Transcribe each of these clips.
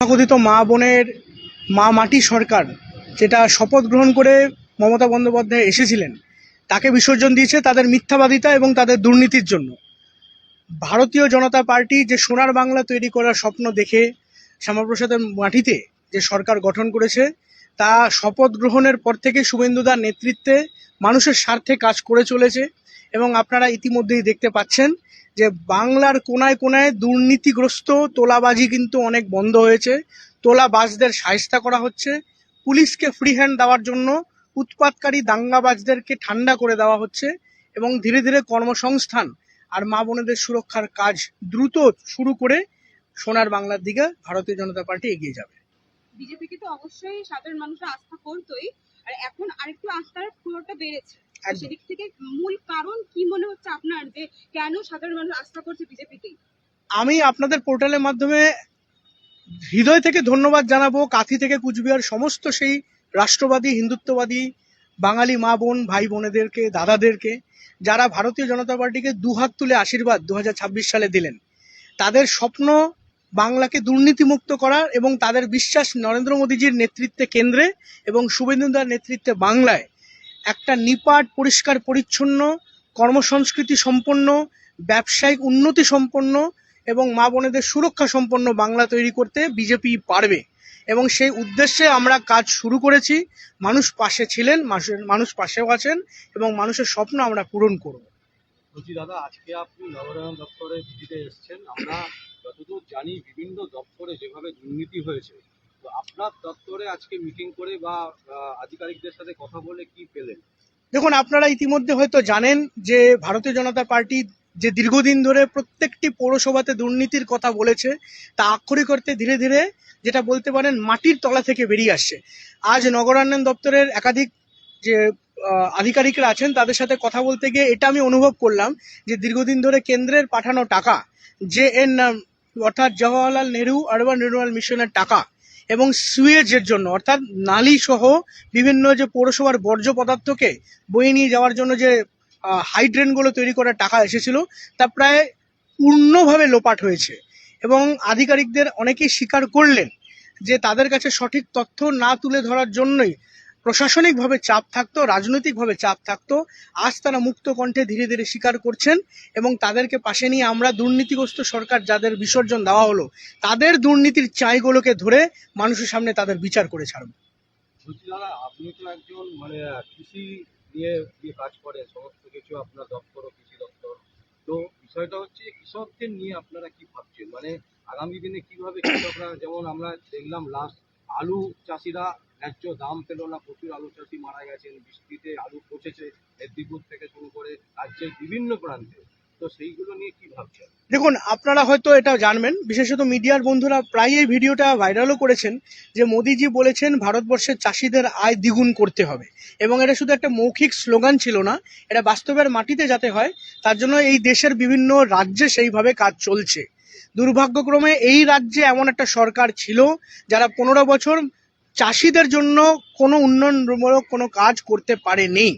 তথাকথিত মা বোনের মা মাটি সরকার যেটা শপথ গ্রহণ করে মমতা বন্দ্যোপাধ্যায় এসেছিলেন, তাকে বিসর্জন দিয়েছে তাদের মিথ্যাবাদিতা এবং তাদের দুর্নীতির জন্য। ভারতীয় জনতা পার্টি যে সোনার বাংলা তৈরি করার স্বপ্ন দেখে শ্যামাপ্রসাদের মাটিতে যে সরকার গঠন করেছে, তা শপথ গ্রহণের পর থেকে শুভেন্দুদার নেতৃত্বে মানুষের স্বার্থে কাজ করে চলেছে। এবং আপনারা ইতিমধ্যেই দেখতে পাচ্ছেন যে বাংলার কোনায় কোনায় দুর্নীতিগ্রস্ত তোলাবাজি কিন্তু অনেক বন্ধ হয়েছে। তোলাবাজদের শায়েস্তা করা হচ্ছে, পুলিশকে ফ্রি হ্যান্ড দেওয়ার জন্য উৎপাতকারী দাঙ্গাবাজদেরকে ঠান্ডা করে দেওয়া হচ্ছে এবং ধীরে ধীরে কর্মসংস্থান আর মা বোনেদের সুরক্ষার কাজ দ্রুত শুরু করে সোনার বাংলার দিকে ভারতীয় জনতা পার্টি এগিয়ে যাবে। বিজেপিকে তো অবশ্যই সাধারণ মানুষরা আস্থা করতোই, আর এখন আরেকটু আস্থার ফ্লোরটা বেড়েছে। সেদিক থেকে মূল কারণ কি মনে হচ্ছে আপনার, যে কেন সাধারণ মানুষ আস্থা করছে বিজেপিকে? আমি আপনাদের পোর্টালের মাধ্যমে হৃদয় থেকে ধন্যবাদ জানাবো কাঁথি থেকে কুচবিহার সমস্ত সেই রাষ্ট্রবাদী হিন্দুত্ববাদী বাঙালি মা বোন ভাই বোনেদেরকে, দাদাদেরকে, যারা ভারতীয় জনতা পার্টিকে দুহাত তুলে আশীর্বাদ 2026 সালে দিলেন। তাদের স্বপ্ন বাংলাকে দুর্নীতিমুক্ত করার এবং তাদের বিশ্বাস নরেন্দ্র মোদীজির নেতৃত্বে কেন্দ্রে এবং শুভেন্দুদার নেতৃত্বে বাংলায় একটা নিপাট পরিষ্কার পরিচ্ছন্ন কর্মসংস্কৃতি সম্পন্ন ব্যবসায়িক উন্নতি সম্পন্ন এবং মা বোনেদের সুরক্ষা সম্পন্ন বাংলা তৈরি করতে বিজেপি পারবে এবং সেই উদ্দেশ্যে আমরা কাজ শুরু করেছি। মানুষ পাশে ছিলেন, মানুষ পাশেও আছেন এবং মানুষের স্বপ্ন আমরা পূরণ করব। বলছি দাদা, আজকে আপনি নগরায়ণ দপ্তরে ভিজিটে এসেছেন। আমরা যতদূর জানি বিভিন্ন দপ্তরে যেভাবে দুর্নীতি হয়েছে, তো আপনার দপ্তরে আজকে মিটিং করে বা আধিকারিকদের সাথে কথা বলে কি পেলেন? দেখুন, আপনারা ইতিমধ্যে হয়তো জানেন যে ভারতীয় জনতা পার্টি যে দীর্ঘদিন ধরে প্রত্যেকটি পৌরসভাতে দুর্নীতির কথা বলেছে, তা আক্ষরিক অর্থে ধীরে ধীরে যেটা বলতে পারেন মাটির তলা থেকে বেরিয়ে আসছে। আজ নগরায়ণ দপ্তরের একাধিক যে আধিকারিকরা আছেন তাদের সাথে কথা বলতে গিয়ে এটা আমি অনুভব করলাম যে দীর্ঘদিন ধরে কেন্দ্রের পাঠানো টাকা, যে এর নাম অর্থাৎ জওহরলাল নেহরু আরবান রিনিউয়াল মিশনের টাকা এবং সুয়েজের জন্য অর্থাৎ নালী সহ বিভিন্ন যে পৌরসভার বর্জ্য পদার্থকে বয়ে নিয়ে যাওয়ার জন্য যে হাইড্রেনগুলো তৈরি করার টাকা এসেছিল, তা প্রায় পূর্ণভাবে লোপাট হয়েছে। এবং আধিকারিকদের অনেকেই স্বীকার করলেন যে তাদের কাছে সঠিক তথ্য না তুলে ধরার জন্যই প্রশাসনিকভাবে চাপ থাকতো, রাজনৈতিকভাবে চাপ থাকতো। আজ তারা মুক্ত কণ্ঠে ধীরে ধীরে স্বীকার করছেন এবং তাদেরকে পাশে নিয়ে আমরা দুর্নীতিগ্রস্ত সরকার যাদের বিসর্জন দেওয়া হলো, তাদের দুর্নীতির চাইগুলোকে ধরে মানুষের সামনে তাদের বিচার করে ছাড়ব। বলছি দাদা, আপনি তো একজন কৃষি নিয়ে কাজ করেন, সমস্ত কিছু আপনার দপ্তরও কৃষি দপ্তর। তো বিষয়টা হচ্ছে কৃষকদের নিয়ে আপনারা কি ভাবছেন, আগামী দিনে কিভাবে কৃষকরা, যেমন আমরা দেখলাম লাস্ট আলু চাষিরা ন্যায্য দাম পেল না, প্রচুর আলু চাষি মারা গেছেন, বৃষ্টিতে আলু পচেছে মেদিনীপুর থেকে শুরু করে রাজ্যের বিভিন্ন প্রান্তে। তো সেইগুলো নিয়ে কি ভাবছেন? দেখুন, আপনারা হয়তো এটা জানবেন, বিশেষত মিডিয়ার বন্ধুরা প্রায় এই ভিডিওটা ভাইরালও করেছেন, যে মোদিজি বলেছেন ভারতবর্ষের চাষিদের আয় দ্বিগুণ করতে হবে। এবং এটা শুধু একটা মৌখিক স্লোগান ছিল না, এটা বাস্তবের মাটিতে যাতে হয় তার জন্য এই দেশের বিভিন্ন রাজ্যে সেইভাবে কাজ চলছে। দুর্ভাগ্যক্রমে এই রাজ্যে এমন একটা সরকার ছিল যারা 15 বছর চাষিদের জন্য কোনো উন্নয়নমূলক কোনো কাজ করতে পারেনি।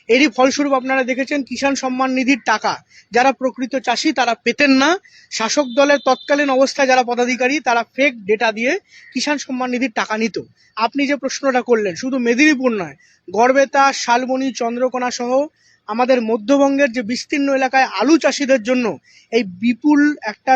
এরই ফলস্বরূপ আপনারা দেখেছেন কিষাণ সম্মান নিধির টাকা যারা প্রকৃত চাষি তারা পেতেন না। শাসক দলের তৎকালীন অবস্থায় যারা পদাধিকারী তারা ফেক ডেটা দিয়ে কিষাণ সম্মান নিধির টাকা নিত। আপনি যে প্রশ্নটা করলেন, শুধু মেদিনীপুর নয়, গড়বেতা, শালবনী, চন্দ্রকোনা সহ আমাদের মধ্যবঙ্গের যে বিস্তীর্ণ এলাকায় আলু চাষিদের জন্য এই বিপুল একটা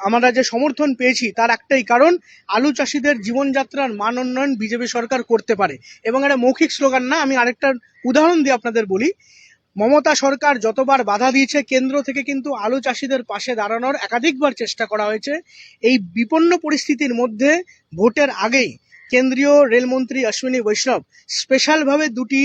আমরা যে সমর্থন পেয়েছি, তার একটাই কারণ আলু চাষিদের জীবনযাত্রার মান উন্নয়ন বিজেপি সরকার করতে পারে। এবং এটা মৌখিক স্লোগান না, আমি আরেকটা উদাহরণ দিয়ে আপনাদের বলি। মমতা সরকার যতবার বাধা দিয়েছে, কেন্দ্র থেকে কিন্তু আলু চাষিদের পাশে দাঁড়ানোর একাধিকবার চেষ্টা করা হয়েছে। এই বিপন্ন পরিস্থিতির মধ্যে ভোটের আগেই কেন্দ্রীয় রেলমন্ত্রী অশ্বিনী বৈষ্ণব স্পেশালভাবে দুটি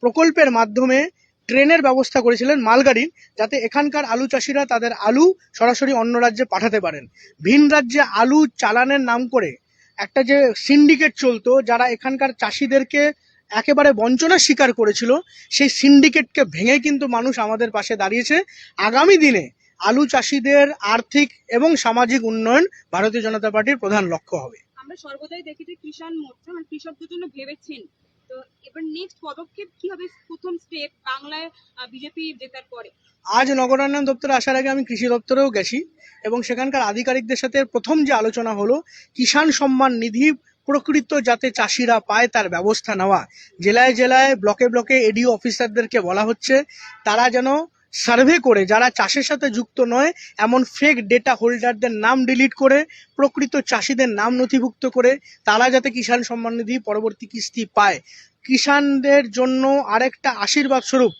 প্রকল্পের মাধ্যমে ট্রেনের ব্যবস্থা করেছিলেন, মালগাড়ির, যাতে এখানকার আলু চাষিরা তাদের আলু সরাসরি অন্য রাজ্যে পাঠাতে পারেন। ভিন রাজ্যে আলু চালানের নাম করে একটা যে সিন্ডিকেট চলতো, যারা এখানকার চাষিদেরকে একেবারে বঞ্চনার শিকার করেছিল, সেই সিন্ডিকেটকে ভেঙে কিন্তু মানুষ আমাদের পাশে দাঁড়িয়েছে। আগামী দিনে আলু চাষিদের আর্থিক এবং সামাজিক উন্নয়ন ভারতীয় জনতা পার্টির প্রধান লক্ষ্য হবে। আমরা সর্বদাই দেখি যে কিষাণ মোর্চা কৃষকদের জন্য ভেবেছেন, তো এবার নেক্সট পদক্ষেপ কি হবে, প্রথম স্টেপ বাংলায় বিজেপি জেতার পরে? আজ নগরায়ণ দপ্তরে আসার আগে আমি কৃষি দপ্তরেও গেছি এবং সেখানকার আধিকারিকদের সাথে প্রথম যে আলোচনা হলো কিষাণ সম্মান নিধি প্রকৃত যাতে চাষিরা পায় তার ব্যবস্থা নেওয়া। জেলায় জেলায় ব্লকে ব্লকে এডিও অফিসারদেরকে বলা হচ্ছে তারা যেন সার্ভে করে যারা চাষের সাথে যুক্ত নয় এমন ফেক ডেটা হোল্ডারদের নাম ডিলিট করে প্রকৃত চাষিদের নাম নথিভুক্ত করে তারা যাতে কিষাণ সম্মান নিধি পরবর্তী কিস্তি পায়। কিষাণদের জন্য আরেকটা আশীর্বাদ স্বরূপ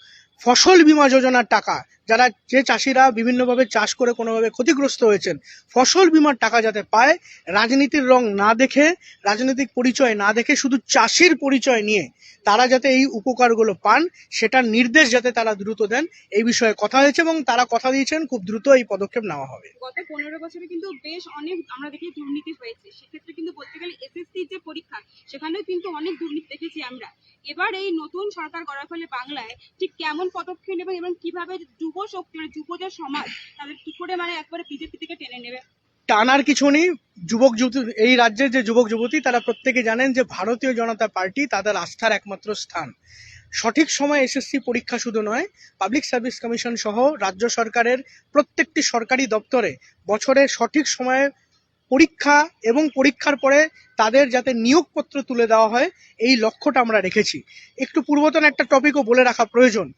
ফসল বীমা যোজনার টাকা, যারা যে চাষিরা বিভিন্নভাবে চাষ করে কোনোভাবে ক্ষতিগ্রস্ত হয়েছেন, ফসল বীমার টাকা যাতে পায়, রাজনীতির রং না দেখে, রাজনৈতিক পরিচয় না দেখে, শুধু চাষির পরিচয় নিয়ে তারা যাতে এই উপকারগুলো পান সেটার নির্দেশ যাতে তারা দ্রুত দেন এই বিষয়ে কথা হয়েছে এবং তারা কথা দিয়েছেন খুব দ্রুত এই পদক্ষেপ নেওয়া হবে। গত 15 বছরে কিন্তু বেশ অনেক আমরা দেখি দুর্নীতি হয়েছে, সেক্ষেত্রে কিন্তু বলতে গেলে এসএসসির যে পরীক্ষা সেখানেও কিন্তু অনেক দুর্নীতি দেখেছি আমরা। এবার এই নতুন সরকার গড়ার ফলে বাংলায় ঠিক কেমন পদক্ষেপ নেবে এবং কিভাবে যুব শক্তি মানে যুব যে সমাজ তাদের কি করে মানে একবারে বিজেপি থেকে টেনে নেবে? টানার কিছু নেই। যুবক যুবতী এই রাজ্যের যে যুবক যুবতী তারা প্রত্যেকে জানেন যে ভারতীয় জনতা পার্টি তাদের আস্থার একমাত্র স্থান। সঠিক সময় এসএসসি পরীক্ষা শুধু নয়, পাবলিক সার্ভিস কমিশন সহ রাজ্য সরকারের প্রত্যেকটি সরকারি দপ্তরে বছরে সঠিক সময়ে পরীক্ষা এবং পরীক্ষার পরে তাদের যাতে নিয়োগপত্র তুলে দেওয়া হয় এই লক্ষ্যটা আমরা রেখেছি। একটু পূর্বতন একটা টপিকও বলে রাখা প্রয়োজন,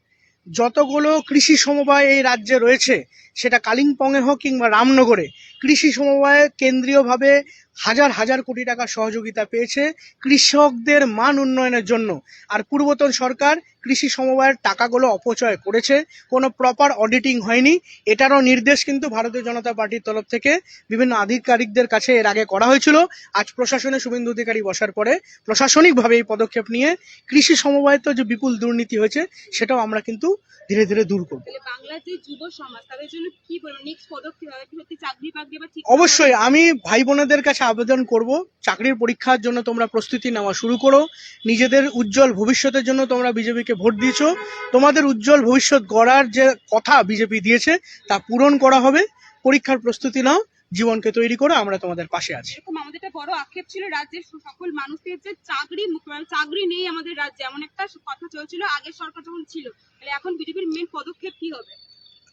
যতগুলো কৃষি সমবায় এই রাজ্যে রয়েছে সেটা কালিম্পংয়ে হোক কিংবা রামনগরে, কৃষি সমবায় কেন্দ্রীয়ভাবে হাজার হাজার কোটি টাকা সহযোগিতা পেয়েছে কৃষকদের মান উন্নয়নের জন্য। আর পূর্বতন সরকার কৃষি সমবায়ের টাকাগুলো অপচয় করেছে, কোনো প্রপার অডিটিং হয়নি। এটারও নির্দেশ কিন্তু ভারতীয় জনতা পার্টির তরফ থেকে বিভিন্ন আধিকারিকদের কাছে এর আগে করা হয়েছিল। আজ প্রশাসনে শুভেন্দু অধিকারী বসার পরে প্রশাসনিকভাবে এই পদক্ষেপ নিয়ে কৃষি সমবায় তো যে বিপুল দুর্নীতি হয়েছে সেটাও আমরা কিন্তু ধীরে ধীরে দূর করব। তাহলে বাংলার যে যুব সমাজ তাদের জন্য কি বলবো, নেক্সট পদক্ষেপ হবে কি, সত্যি চাকরি বাকরি বা ঠিক অবশ্যই আমি ভাই বোনেদের কাছে আবেদন করব, চাকরির পরীক্ষার জন্য তোমরা প্রস্তুতি নেওয়া শুরু করো। নিজেদের উজ্জ্বল ভবিষ্যতের জন্য তোমরা বিজেপিকে ভোট দিয়েছো, তোমাদের উজ্জ্বল ভবিষ্যৎ গড়ার যে কথা বিজেপি দিয়েছে তা পূরণ করা হবে। পরীক্ষার প্রস্তুতি নাও, জীবনকে তৈরি করো, আমরা তোমাদের পাশে আছি। এরকম আমাদের একটা বড় আক্ষেপ ছিল রাজ্যের সকল মানুষদের যে চাকরি নেই আমাদের রাজ্যে, এমন একটা কথা চলছিল আগের সরকার যখন ছিল। তাহলে এখন বিজেপির মেন পদক্ষেপ কি হবে?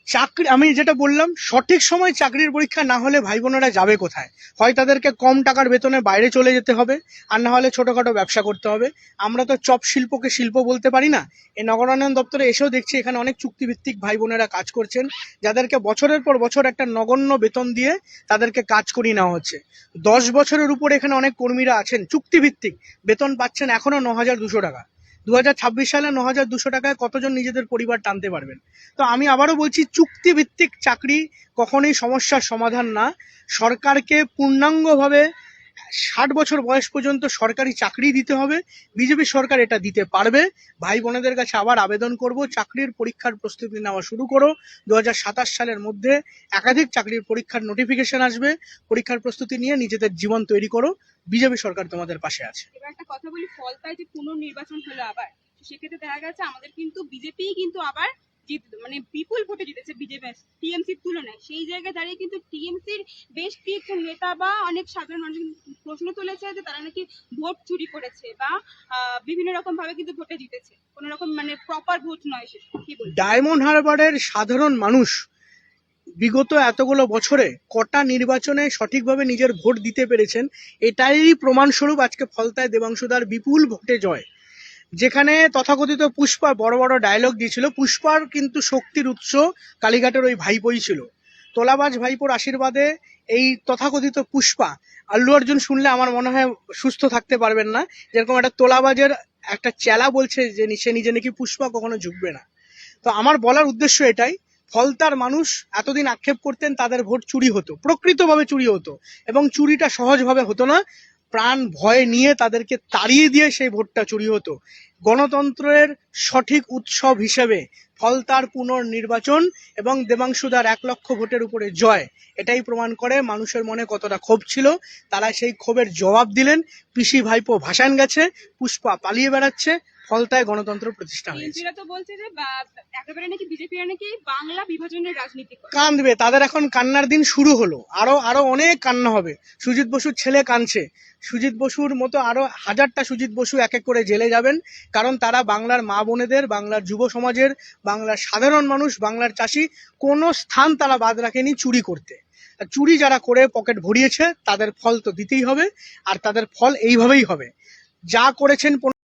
চাকরি, আমি যেটা বললাম, সঠিক সময় চাকরির পরীক্ষা না হলে ভাই বোনেরা যাবে কোথায়? হয় তাদেরকে কম টাকার বেতনে বাইরে চলে যেতে হবে, আর না হলে ছোটখাটো ব্যবসা করতে হবে। আমরা তো চপ শিল্পকে শিল্প বলতে পারি না। এই নগরায়ণ দপ্তরে এসেও দেখছি এখানে অনেক চুক্তিভিত্তিক ভাই বোনেরা কাজ করছেন, যাদেরকে বছরের পর বছর একটা নগণ্য বেতন দিয়ে তাদেরকে কাজ করিয়ে নেওয়া হচ্ছে। 10 বছরের উপর এখানে অনেক কর্মীরা আছেন চুক্তিভিত্তিক, বেতন পাচ্ছেন এখনো 9,200 টাকা। 2026 সালে 9,200 টাকায় কতজন নিজেদের পরিবার টানতে পারবেন? তো আমি আবারও বলছি, চুক্তিভিত্তিক চাকরি কখনোই সমস্যার সমাধান না। সরকারকে পূর্ণাঙ্গভাবে 60 বছর বয়স পর্যন্ত সরকারি চাকরি দিতে হবে। বিজেপি সরকার এটা দিতে পারবে। ভাই বোনেদের কাছে আবার আবেদন করব, চাকরির পরীক্ষার প্রস্তুতি নেওয়া শুরু করো। 2027 সালের মধ্যে একাধিক চাকরির পরীক্ষার নোটিফিকেশন আসবে। পরীক্ষার প্রস্তুতি নিয়ে নিজেদের জীবন তৈরি করো, বিজেপি সরকার তোমাদের পাশে আছে। এবার একটা কথা বলি, ফলতায় যে পুনর্নির্বাচন হলো আবার, তো সেক্ষেত্রে দেখা গেছে আমাদের কিন্তু বিজেপি কিন্তু আবার মানে বিপুল ভোটে জিতেছে বিজেপি টিএমসির তুলনায়। সেই জায়গায় দাঁড়িয়ে কিন্তু টিএমসির বেশ কিছু নেতা বা অনেক সাধারণ মানুষ প্রশ্ন তুলেছে যে তারা নাকি ভোট চুরি করেছে বা বিভিন্ন রকম ভাবে কিন্তু ভোটে জিতেছে, কোন রকম মানে প্রপার ভোট নয় সেটা, কি বলবো? ডায়মন্ড হারবারের সাধারণ মানুষ বিগত এতগুলো বছরে কটা নির্বাচনে সঠিকভাবে নিজের ভোট দিতে পেরেছেন, এটাই প্রমাণস্বরূপ আজকে ফলতায় দেবাংশুদার বিপুল ভোটে জয়। যেখানে তথাকথিত পুষ্পা বড় বড় ডায়লগ দিয়েছিল, পুষ্পার কিন্তু শক্তির উৎস কালীঘাটের ওই ভাইপোই ছিল। তোলাবাজ ভাইপোর আশীর্বাদে এই তথাকথিত পুষ্পা, আল্লু অর্জুন শুনলে আমার মনে হয় সুস্থ থাকতে পারবেন না, যেরকম একটা তোলাবাজের একটা চেলা বলছে যে সে নিজে নাকি পুষ্পা কখনো ঝুঁকবে না। তো আমার বলার উদ্দেশ্য এটাই, ফলতার মানুষ এতদিন আক্ষেপ করতেন তাদের ভোট চুরি হতো, প্রকৃতভাবে চুরি হতো, এবং চুরিটা সহজভাবে হতো না, প্রাণ ভয় নিয়ে তাদেরকে তাড়িয়ে দিয়ে সেই ভোটটা চুরি হতো। গণতন্ত্রের সঠিক উৎসব হিসেবে ফলতার পুনর্নির্বাচন এবং দেবাংশুদার 1 লক্ষ ভোটের উপরে জয় এটাই প্রমাণ করে মানুষের মনে কতটা ক্ষোভ ছিল। তারা সেই ক্ষোভের জবাব দিলেন। পিসি ভাইপো ভাসান গেছে, পুষ্পা পালিয়ে বেড়াচ্ছে, ফলতায় গণতন্ত্র প্রতিষ্ঠা হয়েছে। টিএমসিরা তো বলছে যে একেবারে নাকি বিজেপিরা নাকি বাংলা বিভাজনের রাজনীতি করে। কাঁদবে, তাদের এখন কান্নার দিন শুরু হলো, আরো আরো অনেক কান্না হবে। সুজিত বসুর ছেলে কাঁদছে, সুজিত বসুর মতো আরো হাজারটা সুজিত বসু এক এক করে জেলে যাবেন, কারণ তারা বাংলার মা বোনেদের, বাংলার যুব সমাজের, বাংলার সাধারণ মানুষ, বাংলার চাষি কোনো স্থান তারা বাদ রাখেনি চুরি করতে। আর চুরি যারা করে পকেট ভরিয়েছে তাদের ফল তো দিতেই হবে, আর তাদের ফল এইভাবেই হবে। যা করেছেন